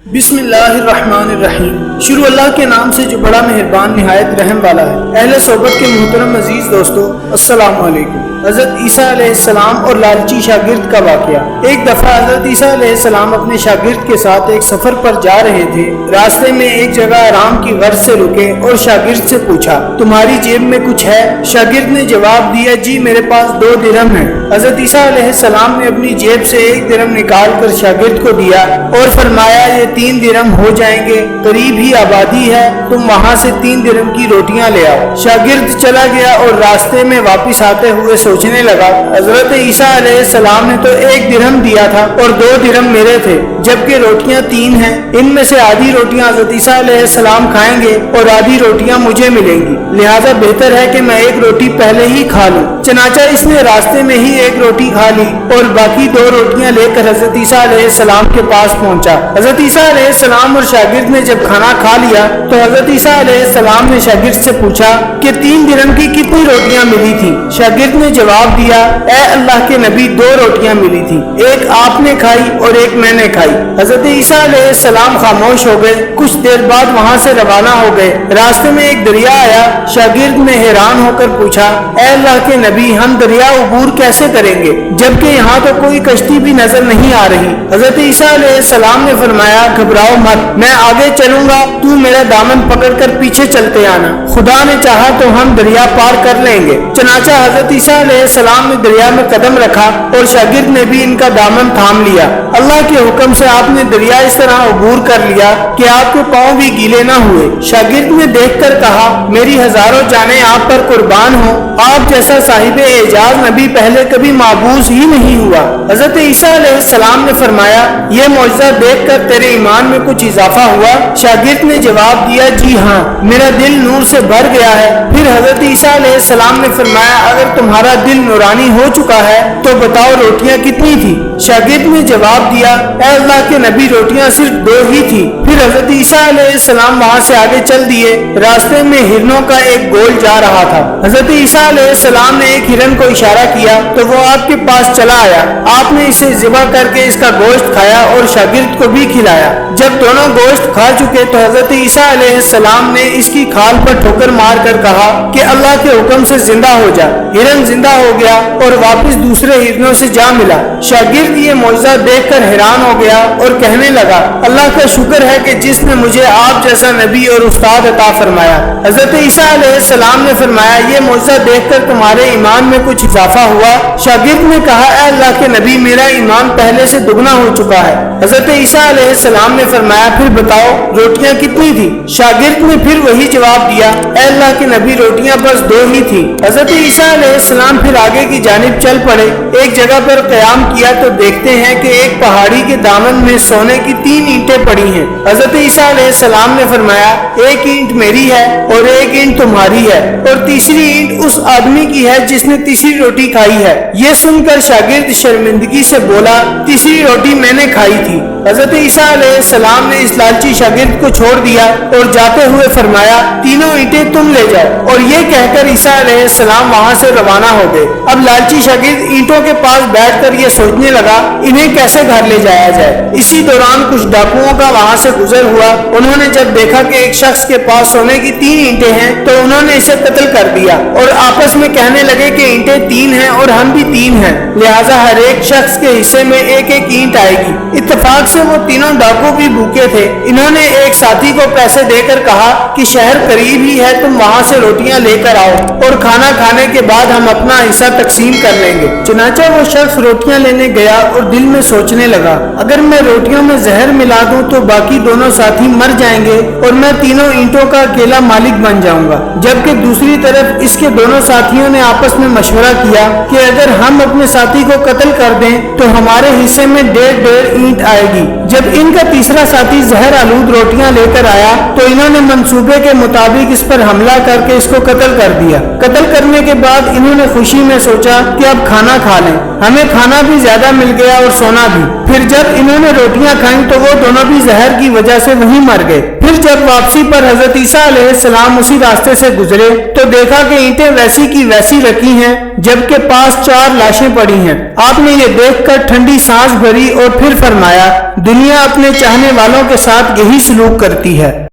بسم اللہ الرحمن الرحیم۔ شروع اللہ کے نام سے جو بڑا مہربان نہایت رحم والا ہے۔ اہل صحبت کے محترم عزیز دوستو، السلام علیکم۔ حضرت عیسیٰ علیہ السلام اور لالچی شاگرد کا واقعہ۔ ایک دفعہ حضرت عیسیٰ علیہ السلام اپنے شاگرد کے ساتھ ایک سفر پر جا رہے تھے۔ راستے میں ایک جگہ آرام کی غرض سے رکے اور شاگرد سے پوچھا، تمہاری جیب میں کچھ ہے؟ شاگرد نے جواب دیا، جی میرے پاس 2 درہم ہیں۔ حضرت عیسیٰ علیہ السلام نے اپنی جیب سے 1 درہم نکال کر شاگرد کو دیا اور فرمایا، یہ 3 درہم ہو جائیں گے، قریب ہی آبادی ہے، تم وہاں سے 3 درہم کی روٹیاں لے آؤ۔ شاگرد چلا گیا اور راستے میں واپس آتے ہوئے سوچنے لگا، حضرت عیسیٰ علیہ السلام نے تو 1 درہم دیا تھا اور 2 درہم میرے تھے، جبکہ روٹیاں 3 ہیں۔ ان میں سے آدھی روٹیاں حضرت عیسیٰ علیہ السلام کھائیں گے اور آدھی روٹیاں مجھے ملیں گی، لہٰذا بہتر ہے کہ میں 1 روٹی پہلے ہی کھا لوں۔ چنانچہ اس نے راستے میں ہی 1 روٹی کھا لی اور باقی 2 روٹیاں لے کر حضرت عیسیٰ علیہ السلام کے پاس پہنچا۔ حضرت عیسیٰ علیہ السلام اور شاگرد نے جب کھانا کھا لیا تو حضرت عیسیٰ علیہ السلام نے شاگرد سے پوچھا کہ 3 درہم کی کتنی روٹیاں ملی تھی؟ شاگرد نے جواب دیا، اے اللہ کے نبی، 2 روٹیاں ملی تھی، 1 آپ نے کھائی اور 1 میں نے کھائی۔ حضرت عیسیٰ علیہ السلام خاموش ہو گئے۔ کچھ دیر بعد وہاں سے روانہ ہو گئے۔ راستے میں ایک دریا آیا۔ شاگرد نے حیران ہو کر پوچھا، اے اللہ کے نبی، ہم دریا عبور کیسے کریں گے جبکہ یہاں تو کوئی کشتی بھی نظر نہیں آ رہی؟ حضرت عیسیٰ علیہ السلام نے فرمایا، گھبراؤ مت، میں آگے چلوں گا، تو میرا دامن پکڑ کر پیچھے چلتے آنا، خدا نے چاہا تو ہم دریا پار کر لیں گے۔ چنانچہ حضرت عیسیٰ علیہ السلام نے دریا میں قدم رکھا اور شاگرد نے بھی ان کا دامن تھام لیا۔ اللہ کے حکم سے آپ نے دریا اس طرح عبور کر لیا کہ آپ کے پاؤں بھی گیلے نہ ہوئے۔ شاگرد نے دیکھ کر کہا، میری ہزاروں جانیں آپ پر قربان ہوں، آپ جیسا صاحب اعجاز نبی پہلے کبھی معبوس ہی نہیں ہوا۔ حضرت عیسیٰ علیہ السلام نے فرمایا، یہ معجزہ دیکھ کر تیرے ایمان میں کچھ اضافہ ہوا؟ شاگرد نے جواب دیا، جی ہاں، میرا دل نور سے بھر گیا ہے۔ پھر حضرت عیسیٰ علیہ السلام نے فرمایا، اگر تمہارا دل نورانی ہو چکا ہے تو بتاؤ روٹیاں کتنی تھی؟ شاگرد نے جواب دیا، اے اللہ کے نبی، روٹیاں صرف 2 ہی تھی۔ پھر حضرت عیسیٰ علیہ السلام وہاں سے آگے چل دیے۔ راستے میں ہرنوں کا ایک گول جا رہا تھا۔ حضرت عیسیٰ علیہ السلام نے ایک ہرن کو اشارہ کیا تو وہ آپ کے پاس چلا آیا۔ آپ نے اسے ذبح کر کے اس کا گوشت کھایا اور شاگرد کو بھی کھلایا۔ جب دونوں گوشت کھا چکے تو حضرت عیسیٰ علیہ السلام نے اس کی کھال پر ٹھوکر مار کر کہا کہ اللہ کے حکم سے زندہ ہو جا۔ ہرن زندہ ہو گیا اور واپس دوسرے ہرنوں سے جا ملا۔ شاگرد یہ معجزہ دیکھ کر حیران ہو گیا اور کہنے لگا، اللہ کا شکر ہے کہ جس نے مجھے آپ جیسا نبی اور استاد عطا فرمایا۔ حضرت عیسیٰ علیہ السلام نے فرمایا، یہ معجزہ دیکھ کر تمہارے ایمان میں کچھ اضافہ ہوا؟ شاگرد نے کہا، اے اللہ کے نبی، میرا ایمان پہلے سے دگنا ہو چکا ہے۔ حضرت عیسیٰ علیہ السلام نے فرمایا، پھر بتاؤ روٹیاں کتنی تھی؟ شاگرد نے پھر وہی جواب دیا، اے اللہ کے نبی، روٹیاں بس 2 ہی تھی۔ حضرت عیسیٰ علیہ السلام پھر آگے کی جانب چل پڑے۔ ایک جگہ پر قیام کیا تو دیکھتے ہیں کہ ایک پہاڑی کے دامن میں سونے کی 3 اینٹیں پڑی ہیں۔ حضرت عیسیٰ علیہ السلام نے فرمایا، 1 اینٹ میری ہے اور 1 اینٹ تمہاری ہے اور تیسری اینٹ اس آدمی کی ہے جس نے تیسری روٹی کھائی ہے۔ یہ سن کر شاگرد شرمندگی سے بولا، تیسری روٹی میں نے کھائی تھی۔ حضرت عیسیٰ علیہ السلام نے اس لالچی شاگرد کو چھوڑ دیا اور جاتے ہوئے فرمایا، 3 اینٹیں تم لے جاؤ، اور یہ کہہ کر عیسیٰ علیہ السلام وہاں سے روانہ ہو گئے۔ اب لالچی شاگرد اینٹوں کے پاس بیٹھ کر یہ سوچنے لگا، انہیں کیسے گھر لے جایا جائے۔ اسی دوران کچھ ڈاکوؤں کا وہاں سے گزر ہوا۔ انہوں نے جب دیکھا کہ ایک شخص کے پاس سونے کی 3 اینٹیں ہیں تو انہوں نے اسے قتل کر دیا اور آپس میں کہنے لگے کہ اینٹیں 3 ہیں اور ہم بھی 3 ہیں، لہٰذا ہر ایک شخص کے حصے میں 1 اینٹ آئے گی۔ اتفاق سے وہ تینوں ڈاکو بھی بھوکے تھے۔ انہوں نے ایک ساتھی کو پیسے دے کر کہا کہ شہر قریب ہی ہے، تم وہاں سے روٹیاں لے کر آؤ اور کھانا کھانے کے بعد ہم اپنا حصہ تقسیم کر لیں گے۔ چنانچہ وہ شخص روٹیاں لینے گیا اور دل میں سوچنے لگا، اگر میں روٹیوں میں زہر ملا دوں تو باقی دونوں ساتھی مر جائیں گے اور میں تینوں اینٹوں کا اکیلا مالک بن جاؤں گا۔ جبکہ دوسری طرف اس کے دونوں ساتھیوں نے آپس میں مشورہ کیا کہ اگر ہم اپنے ساتھی کو قتل کر دیں تو ہمارے حصے میں 1.5 اینٹ آئے گی۔ جب ان کا تیسرا ساتھی زہر آلود روٹیاں لے کر آیا تو انہوں نے منصوبے کے مطابق اس پر حملہ کر کے اس کو قتل کر دیا۔ قتل کرنے کے بعد انہوں نے خوشی میں سوچا کہ اب کھانا کھا لیں۔ ہمیں کھانا بھی زیادہ مل گیا اور سونا بھی۔ پھر جب انہوں نے روٹیاں کھائیں تو وہ دونوں بھی زہر کی وجہ سے وہیں مر گئے۔ پھر جب واپسی پر حضرت عیسیٰ علیہ السلام اسی راستے سے گزرے تو دیکھا کہ اینٹیں ویسی کی ویسی رکھی ہیں جبکہ پاس 4 لاشیں پڑی ہیں۔ آپ نے یہ دیکھ کر ٹھنڈی سانس بھری اور پھر فرمایا، دنیا اپنے چاہنے والوں کے ساتھ یہی سلوک کرتی ہے۔